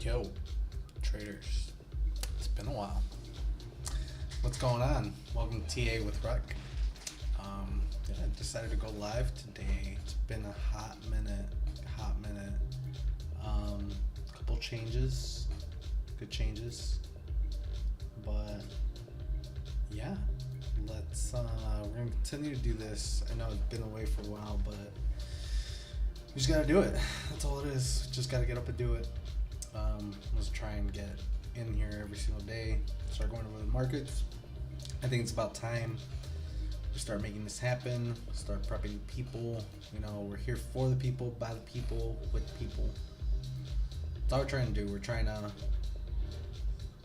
Yo, traders, it's been a while. What's going on? Welcome to TA with Wrck. I decided to go live today. It's been a hot minute. Couple changes, good changes, but yeah, let's we're gonna continue to do this. I know it's been away for a while, but we just gotta do it. That's all it is. Just gotta get up and do it. Let's try and get in here every single day. Start going over the markets. I think it's about time we start making this happen. Start prepping people. You know, we're here for the people, by the people, with the people. That's all we're trying to do. We're trying to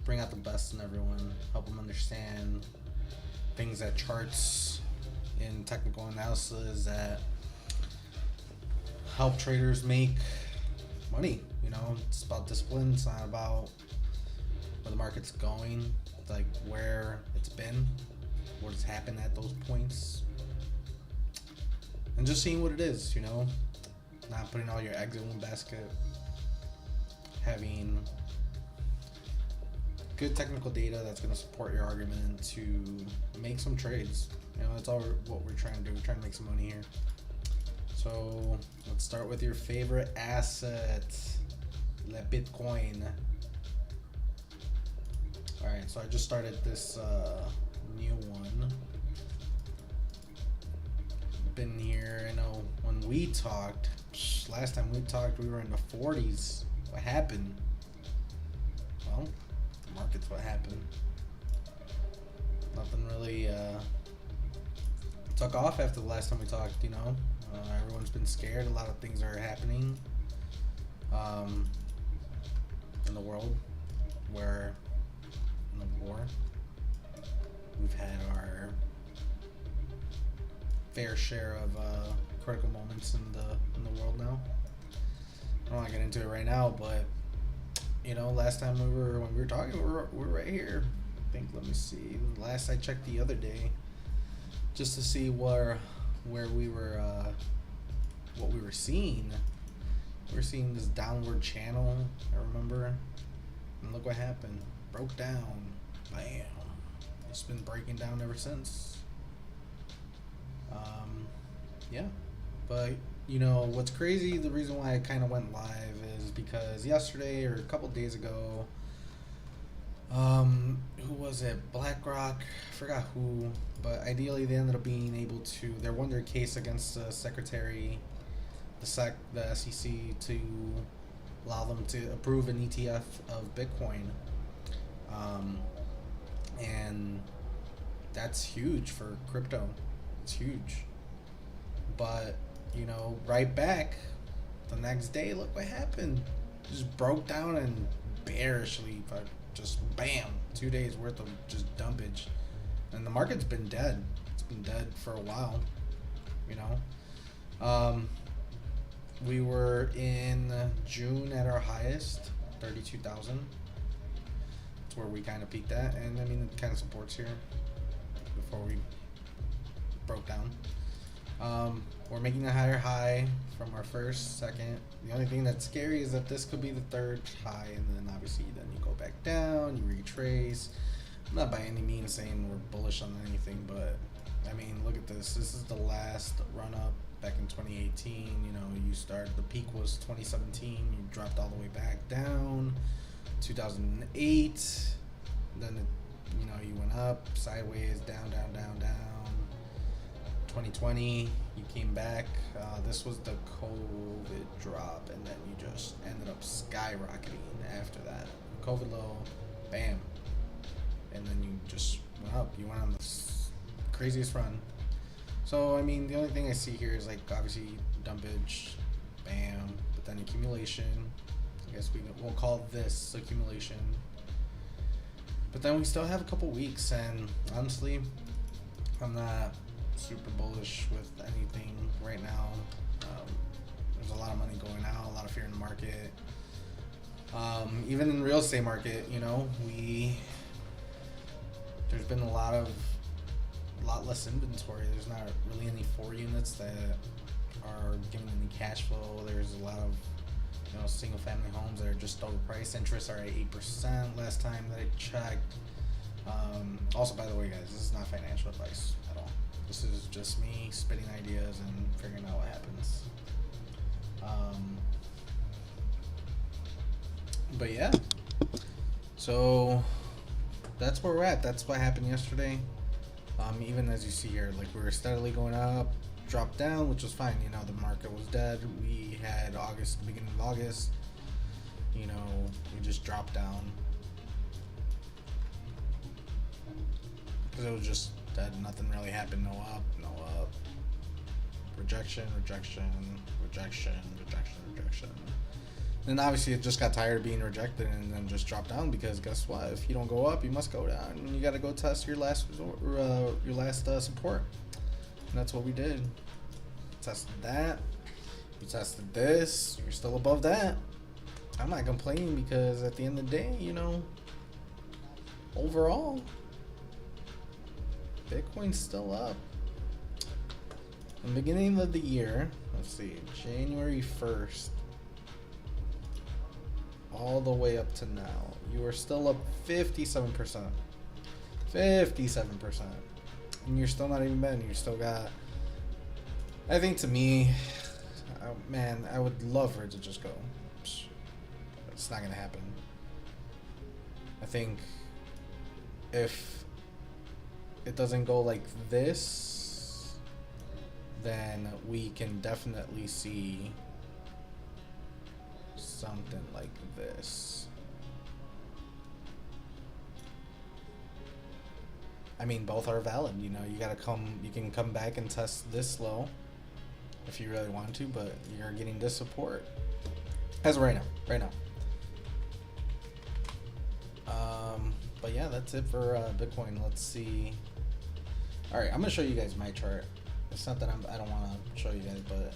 bring out the best in everyone, help them understand things that charts in technical analysis that help traders make money. You know, it's about discipline. It's not about where the market's going. It's like where it's been, what has happened at those points, and just seeing what it is. You know, not putting all your eggs in one basket. Having good technical data that's going to support your argument to make some trades. You know, that's all what we're trying to do. We're trying to make some money here. So let's start with your favorite asset, the Bitcoin. All right, so I just started this new one. Been here. I know when we talked last time we talked, we were in the 40s. What happened? Well, the market's what happened. Nothing really took off after the last time we talked. You know, everyone's been scared. A lot of things are happening in the world. Where in the war, we've had our fair share of critical moments in the world now. I don't want to get into it right now, but you know, last time when we were talking, we were right here. I think, let me see. Last I checked the other day, just to see where we were, what we were seeing. We were seeing this downward channel. I remember, and look what happened. Broke down. Bam. It's been breaking down ever since. Yeah, but you know what's crazy, the reason why I kind of went live is because yesterday or a couple days ago, who was it, Wrck, I forgot who, but ideally they ended up being able to, they won their case against the secretary, the SEC, to allow them to approve an ETF of Bitcoin, and that's huge for crypto. It's huge. But you know, right back the next day, look what happened. Just broke down and bearishly, but just bam, 2 days worth of just dumpage, and the market's been dead. It's been dead for a while. You know, we were in June at our highest, 32,000. That's where we kind of peaked at, and I mean it kind of supports here before we broke down. We're making a higher high from our first, second. The only thing that's scary is that this could be the third high, and then obviously then you go back down, you retrace. I'm not by any means saying we're bullish on anything, but I mean, look at this. This is the last run up back in 2018. You know, you started, the peak was 2017. You dropped all the way back down. 2008. Then it, you know, you went up, sideways, down, down, down, down. 2020, you came back. This was the COVID drop, and then you just ended up skyrocketing after that. COVID low, bam, and then you just went up. You went on the craziest run. So I mean, the only thing I see here is like obviously dumpage, bam, but then accumulation. I guess we'll call this accumulation. But then we still have a couple weeks, and honestly, I'm not super bullish with anything right now. There's a lot of money going out, a lot of fear in the market. Even in the real estate market, you know, there's been a lot less inventory. There's not really any 4 units that are giving any cash flow. There's a lot of You know, single family homes that are just overpriced. Interests are at 8% last time that I checked. Also, by the way, guys, this is not financial advice at all. This is just me spitting ideas and figuring out what happens. But yeah, so that's where we're at. That's what happened yesterday. Even as you see here, like we were steadily going up, dropped down, which was fine. You know, the market was dead. We had August, the beginning of August. You know, we just dropped down because it was just dead. Nothing really happened. No up, no up. Rejection, rejection, rejection, rejection, rejection. Then obviously it just got tired of being rejected and then just dropped down because guess what? If you don't go up, you must go down. And you got to go test your last resort, your last support. And that's what we did. Tested that. You tested this. You're still above that. I'm not complaining because at the end of the day, you know, overall, Bitcoin's still up. In the beginning of the year, let's see, January 1st, all the way up to now, you are still up 57%. 57%. And you're still not even betting. You still got, I think to me, man, I would love for it to just go. It's not going to happen. I think if it doesn't go like this, then we can definitely see something like this. I mean, both are valid. You know, you can come back and test this low if you really want to, but you're getting this support as of right now. But yeah, that's it for Bitcoin. Let's see. All right, I'm gonna show you guys my chart. It's not that I don't want to show you guys, but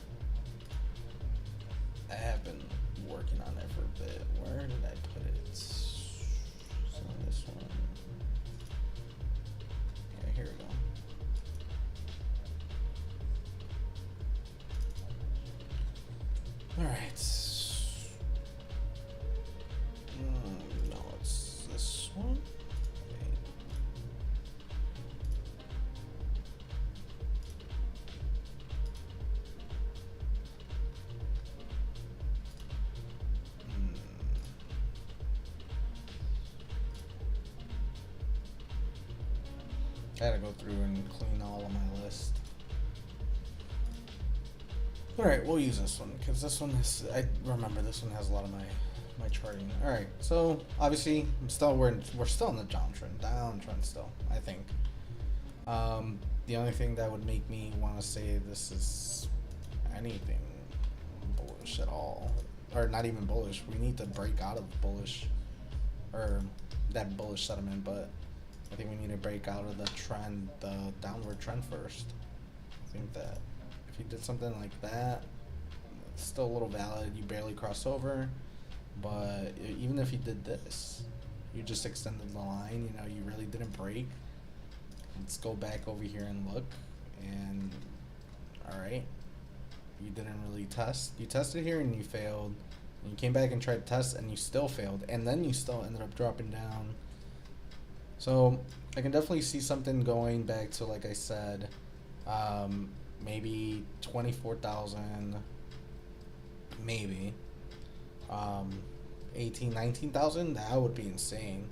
I have been working on it for a bit. Where did I put it? So this one. Yeah, here we go. All right. No, it's this one. I gotta go through and clean all of my list. Alright, we'll use this one, because this one is, I remember this one has a lot of my charting. Alright, so obviously we're still in the downtrend still, I think. The only thing that would make me want to say this is anything bullish at all, or not even bullish. We need to break out of bullish, or that bullish sentiment, but I think we need to break out of the trend, the downward trend first. I think that if you did something like that, it's still a little valid. You barely cross over, but even if you did this, you just extended the line. You know, you really didn't break. Let's go back over here and look. And all right, you didn't really test. You tested here and you failed. And you came back and tried to test and you still failed. And then you still ended up dropping down. So I can definitely see something going back to, like I said, maybe 24,000, maybe 18, 19,000. That would be insane.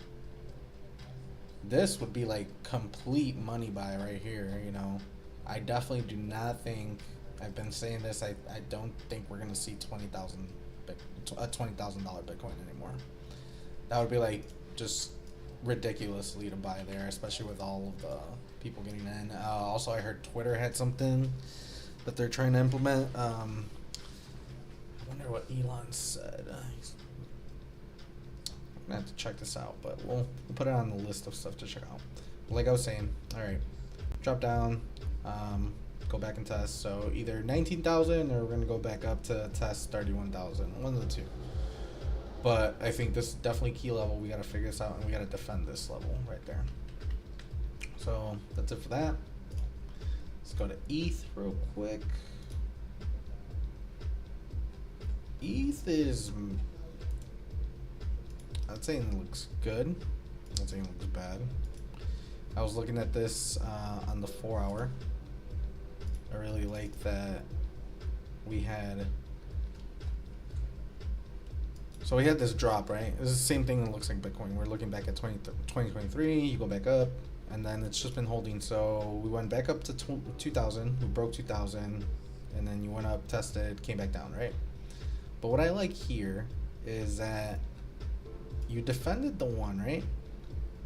This would be like complete money buy right here. You know, I definitely do not think, I've been saying this, I don't think we're gonna see a $20,000 Bitcoin anymore. That would be like just ridiculously to buy there, especially with all of the people getting in. Also, I heard Twitter had something that they're trying to implement. I wonder what Elon said. I'm gonna have to check this out, but we'll put it on the list of stuff to check out. Like I was saying, all right, drop down, go back and test. So either 19,000 or we're gonna go back up to test 31,000. One of the two. But I think this is definitely key level. We got to figure this out, and we got to defend this level right there. So that's it for that. Let's go to ETH real quick. ETH is, I'd say it looks good. I'd say it looks bad. I was looking at this on the 4 hour. I really like that we had. So we had this drop, right? This is the same thing that looks like Bitcoin. We're looking back at 2023, you go back up, and then it's just been holding. So we went back up to 2,000, we broke 2,000, and then you went up, tested, came back down, right? But what I like here is that you defended the one, right?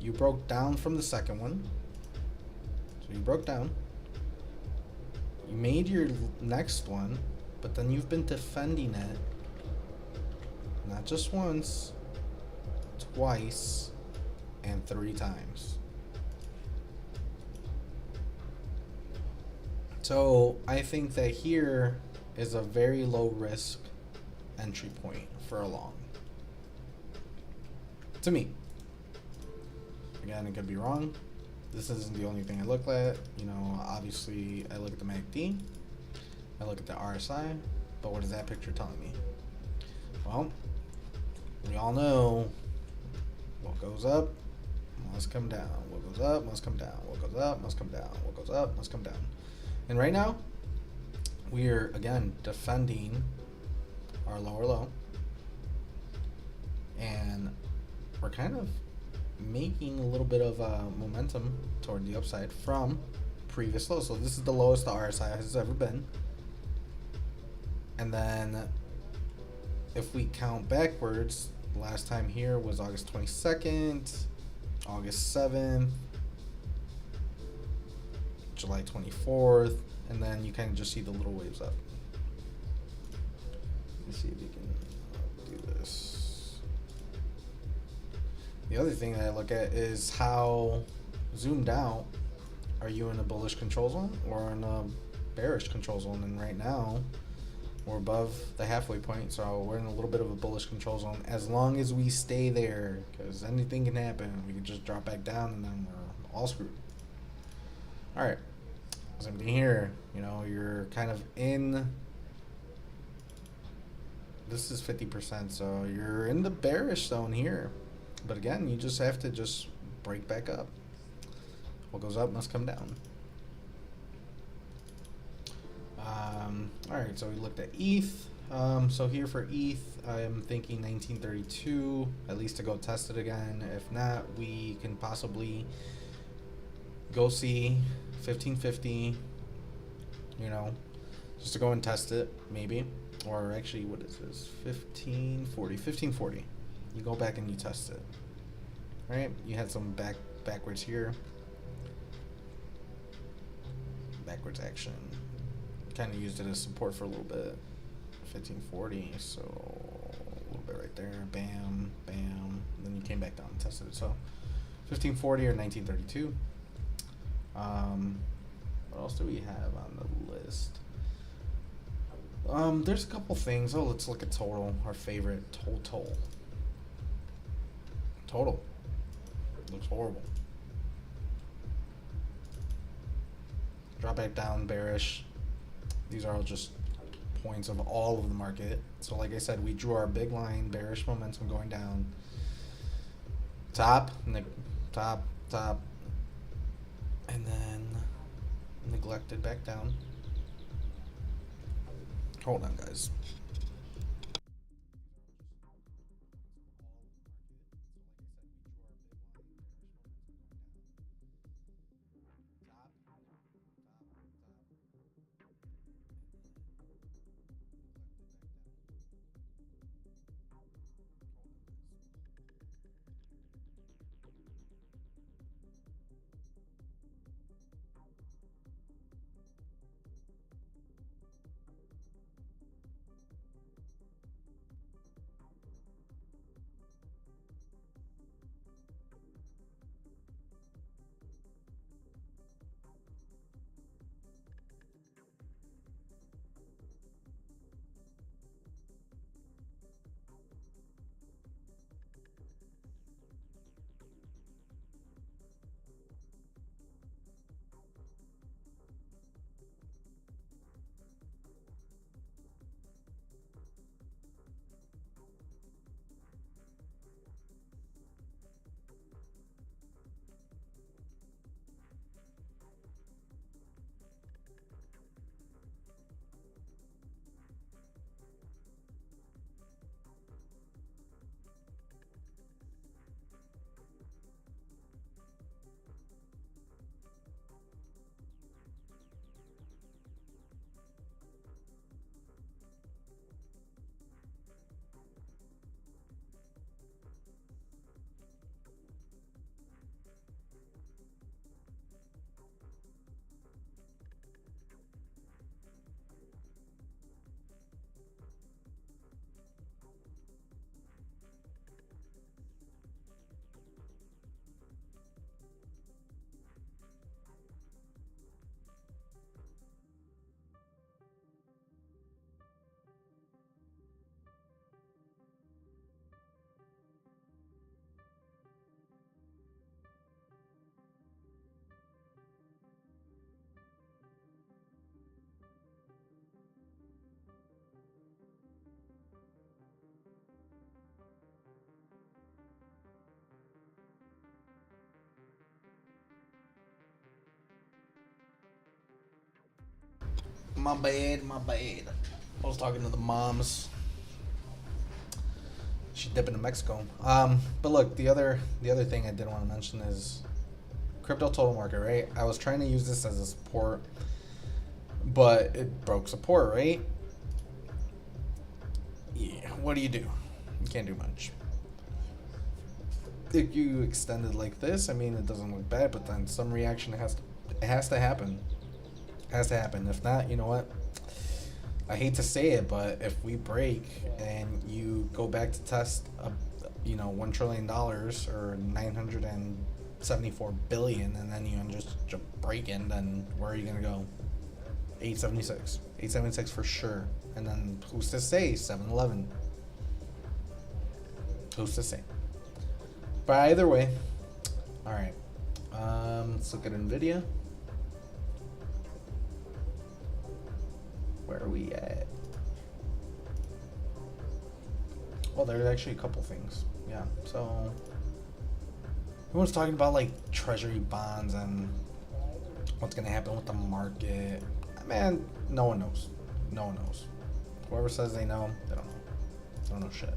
You broke down from the second one. So you broke down. You made your next one, but then you've been defending it. Not just once, twice, and 3 times. So I think that here is a very low risk entry point for a long. To me. Again, it could be wrong. This isn't the only thing I look at. You know, obviously I look at the MACD, I look at the RSI, but what is that picture telling me? Well, we all know what goes up must come down. What goes up must come down. What goes up must come down. What goes up must come down. And right now, we are again defending our lower low. And we're kind of making a little bit of momentum toward the upside from previous lows. So this is the lowest the RSI has ever been. And then if we count backwards, last time here was August 22nd, August 7th, July 24th, and then you kind of just see the little waves up. Let's see if we can do this. The other thing that I look at is how zoomed out are you in a bullish control zone or in a bearish control zone. And right now we're above the halfway point, so we're in a little bit of a bullish control zone as long as we stay there, because anything can happen. We can just drop back down and then we're all screwed. All right, same thing here. You know, you're kind of in, this is 50%, so you're in the bearish zone here. But again, you just have to just break back up. What goes up must come down. All right, so we looked at ETH. So here for ETH, I'm thinking 1932, at least to go test it again. If not, we can possibly go see 1550, you know, just to go and test it, maybe. Or actually, what is this? 1540. You go back and you test it, right? You had some backwards here. Backwards action. Kind of used it as support for a little bit. 1540, so a little bit right there. Bam, bam. And then you came back down and tested it. So 1540 or 1932. What else do we have on the list? There's a couple things. Oh, let's look at total. Our favorite, total. Total. Looks horrible. Drop back down, bearish. These are all just points of all of the market. So like I said, we drew our big line, bearish momentum going down. Top, top, and then neglected back down. Hold on, guys. My bad, my bad. I was talking to the moms. She dipping to Mexico. But look, the other thing I did want to mention is crypto total market, right? I was trying to use this as a support, but it broke support, right? Yeah, what do? You can't do much. If you extend it like this, I mean, it doesn't look bad, but then some reaction has to happen. It has to happen. If not, you know what? I hate to say it, but if we break and you go back to test, $1 trillion or 974 billion, and then you just break in, then where are you gonna go? 876 for sure. And then who's to say 7-Eleven? Who's to say? But either way, all right. Let's look at Nvidia. Where are we at? Well, there's actually a couple things. Yeah, so everyone's talking about like treasury bonds and what's gonna happen with the market. Man, no one knows. No one knows. Whoever says they know, they don't know. They don't know shit.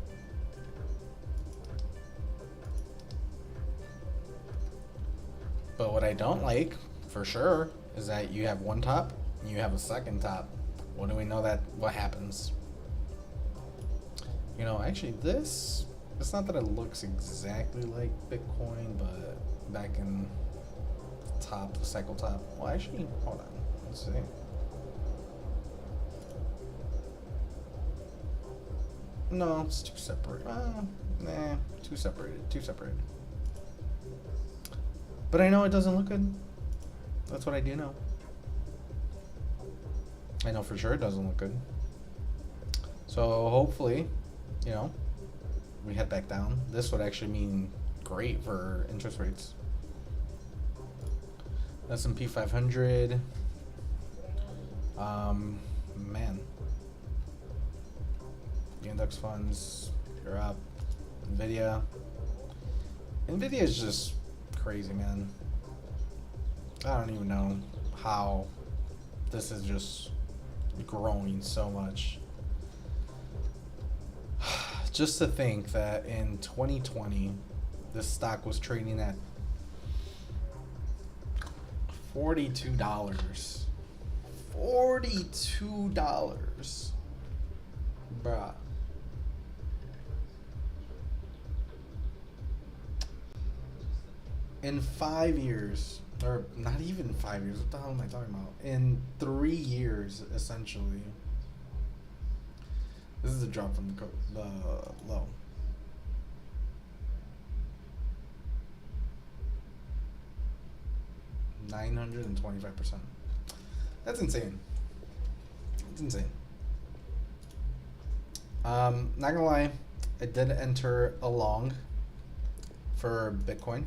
But what I don't like, for sure, is that you have one top and you have a second top. What do we know what happens? Actually it's not that it looks exactly like Bitcoin, but back in the top, the cycle top. Well, actually, hold on. Let's see. No, it's too separate. Too separated. But I know it doesn't look good. That's what I do know. I know for sure it doesn't look good. So hopefully, we head back down. This would actually mean great for interest rates. S&P 500. Man. The index funds, you're up. Nvidia is just crazy, man. I don't even know how this is just growing so much. Just to think that in 2020, this stock was trading at $42. $42. Bruh. In 5 years, or not even 5 years, what the hell am I talking about? In 3 years, essentially. This is a drop from the low. $925%. That's insane. It's insane. Not gonna lie, I did enter a long for Bitcoin.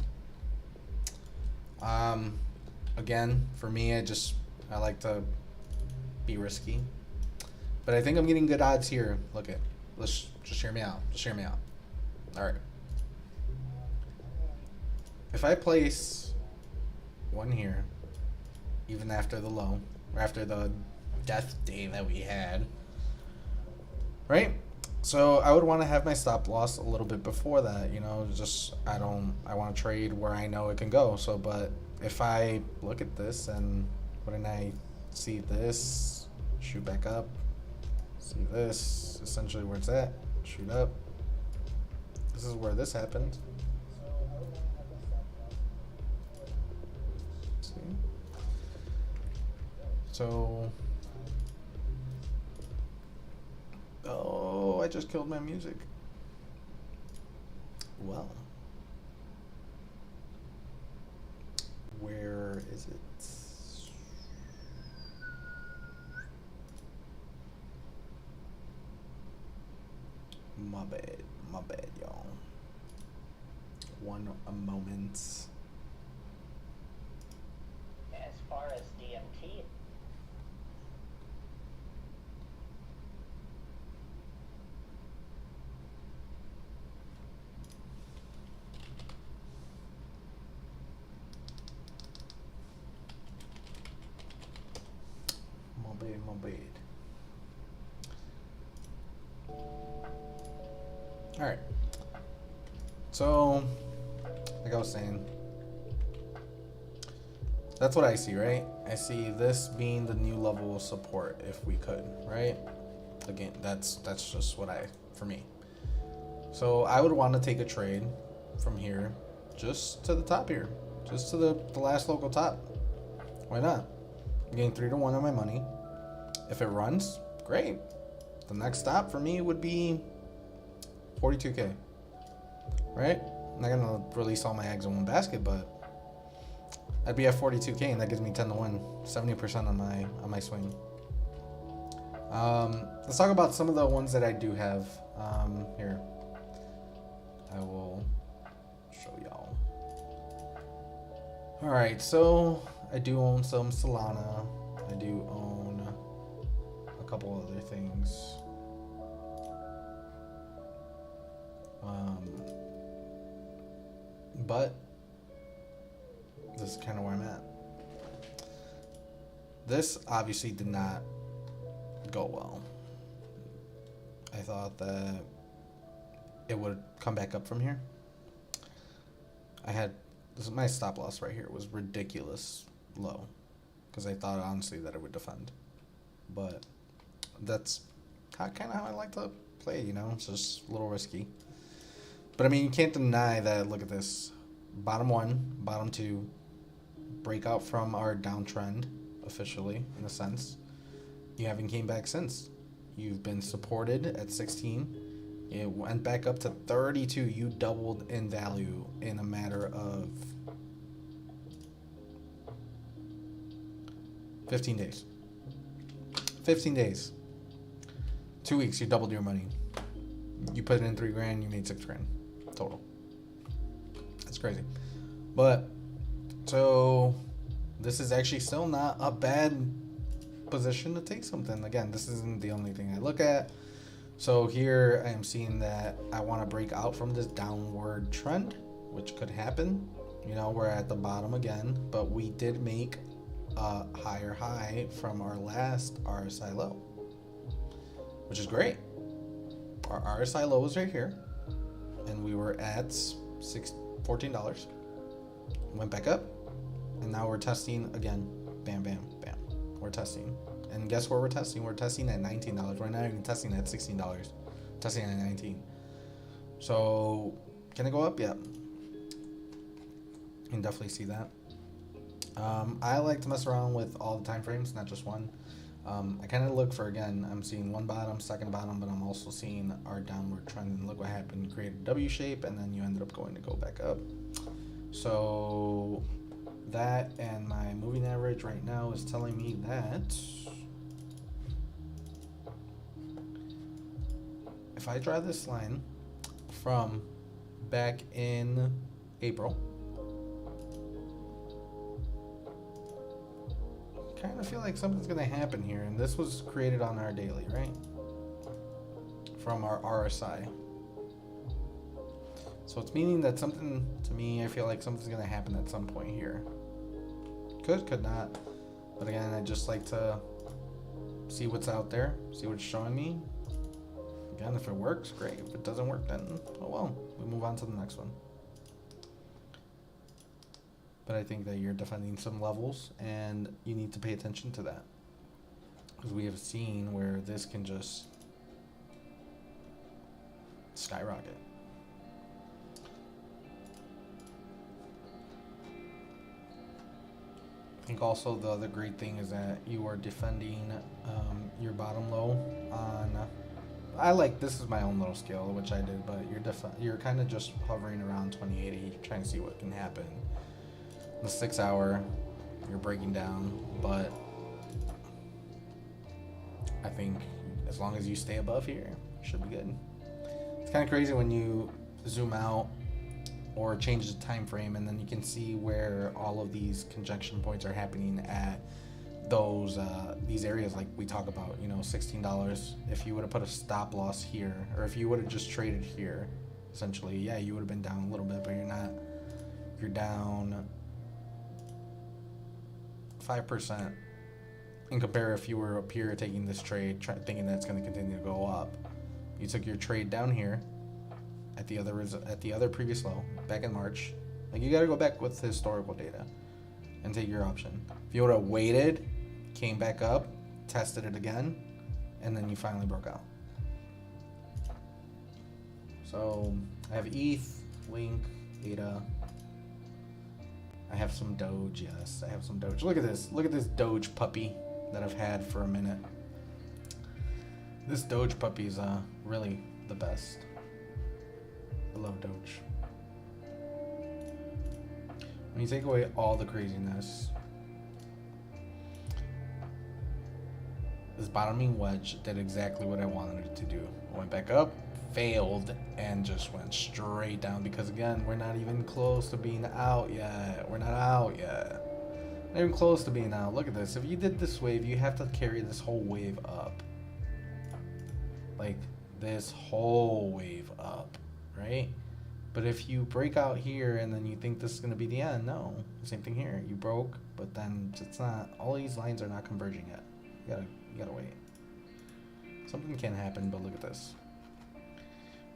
Again, for me, I like to be risky, but I think I'm getting good odds here. Let's just hear me out. All right. If I place one here, even after the low, or after the death day that we had, right? So I would want to have my stop loss a little bit before that, I want to trade where I know it can go. So, but if I look at this and when I see this, shoot back up, see this, essentially where it's at, shoot up. This is where this happened. See? So, oh, I just killed my music. Well, where is it? My bad, y'all. One moment. As far as DMT, My bad. Alright. So, like I was saying, that's what I see, right? I see this being the new level of support if we could, right? Again, that's just what for me. So I would want to take a trade from here just to the top here. Just to the last local top. Why not? I'm getting 3 to 1 on my money. If it runs, great. The next stop for me would be 42K. Right? I'm not gonna release all my eggs in one basket, but I'd be at 42K, and that gives me 10 to 1, 70% on my swing. Let's talk about some of the ones that I do have. Here, I will show y'all. All right, so I do own some Solana. I do own a couple other things. But this is kind of where I'm at. This obviously did not go well. I thought that it would come back up from here. My stop loss right here was ridiculous low, because I thought honestly that it would defend. But that's kind of how I like to play, you know? It's just a little risky. But I mean, you can't deny that. Look at this. Bottom 1, bottom 2, breakout from our downtrend officially, in a sense. You haven't came back since. You've been supported at 16. It went back up to 32. You doubled in value in a matter of 15 days. 15 days. 2 weeks, you doubled your money. You put in $3,000, you made $6,000 total. That's crazy. But so this is actually still not a bad position to take something. Again, this isn't the only thing I look at. So here I am seeing that I want to break out from this downward trend, which could happen. You know, we're at the bottom again, but we did make a higher high from our last RSI low, which is great. Our RSI low was right here, and we were at $14. Went back up, and now we're testing again. Bam, bam, bam. We're testing. And guess where we're testing? We're testing at $19. We're not even testing at $16. Testing at $19. So, can it go up? Yeah. You can definitely see that. I like to mess around with all the time frames, not just one. I kind of look for, again, I'm seeing one bottom, second bottom, but I'm also seeing our downward trend. And look what happened. You created a W shape, and then you ended up going to go back up. So that and my moving average right now is telling me that if I draw this line from back in April, kind of feel like something's going to happen here. And this was created on our daily, right? From our RSI. So it's meaning that something, to me, I feel like something's going to happen at some point here. Could not. But again, I just like to see what's out there, see what's showing me. Again, if it works, great. If it doesn't work, then, oh well, we move on to the next one. But I think that you're defending some levels, and you need to pay attention to that. Because we have seen where this can just skyrocket. I think also the other great thing is that you are defending your bottom low on. I like, this is my own little scale, which I did, but you're kind of just hovering around 2080, trying to see what can happen. The 6 hour, you're breaking down, but I think as long as you stay above here, you should be good. It's kind of crazy when you zoom out or change the time frame, and then you can see where all of these conjunction points are happening at those these areas, like we talk about, you know, $16. If you would have put a stop loss here, or if you would have just traded here, essentially, yeah, you would have been down a little bit, but you're not. You're down 5% And compare if you were up here taking this trade, thinking that it's going to continue to go up. You took your trade down here at the other previous low back in March. Like, you got to go back with historical data and take your option. If you would have waited, came back up, tested it again, and then you finally broke out. So I have ETH, Link, ADA. I have some Doge. Yes, I have some Doge. Look at this. Look at this Doge puppy that I've had for a minute. This Doge puppy is really the best. I love Doge. When you take away all the craziness, this bottoming wedge did exactly what I wanted it to do. I went back up, failed, and just went straight down because, again, we're not even close to being out yet. We're not out yet. Not even close to being out. Look at this. If you did this wave, you have to carry this whole wave up. Like, this whole wave up, right? But if you break out here and then you think this is going to be the end, no. Same thing here. You broke, but then it's not. All these lines are not converging yet. You gotta wait. Something can happen, but look at this.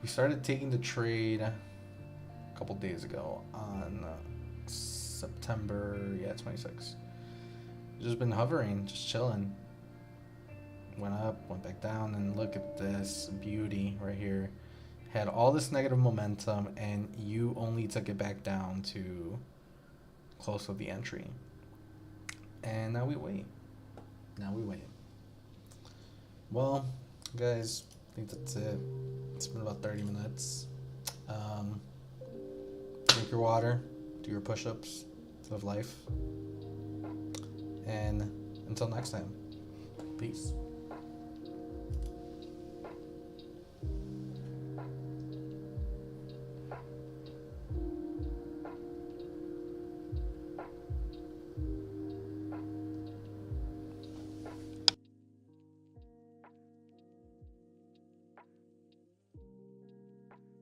We started taking the trade a couple days ago on September 26th. Just been hovering, just chilling. Went up, went back down, and look at this beauty right here. Had all this negative momentum, and you only took it back down to close to the entry. And now we wait. Well, guys, I think that's it. It's been about 30 minutes. Drink your water, do your push-ups, live life. And until next time, peace.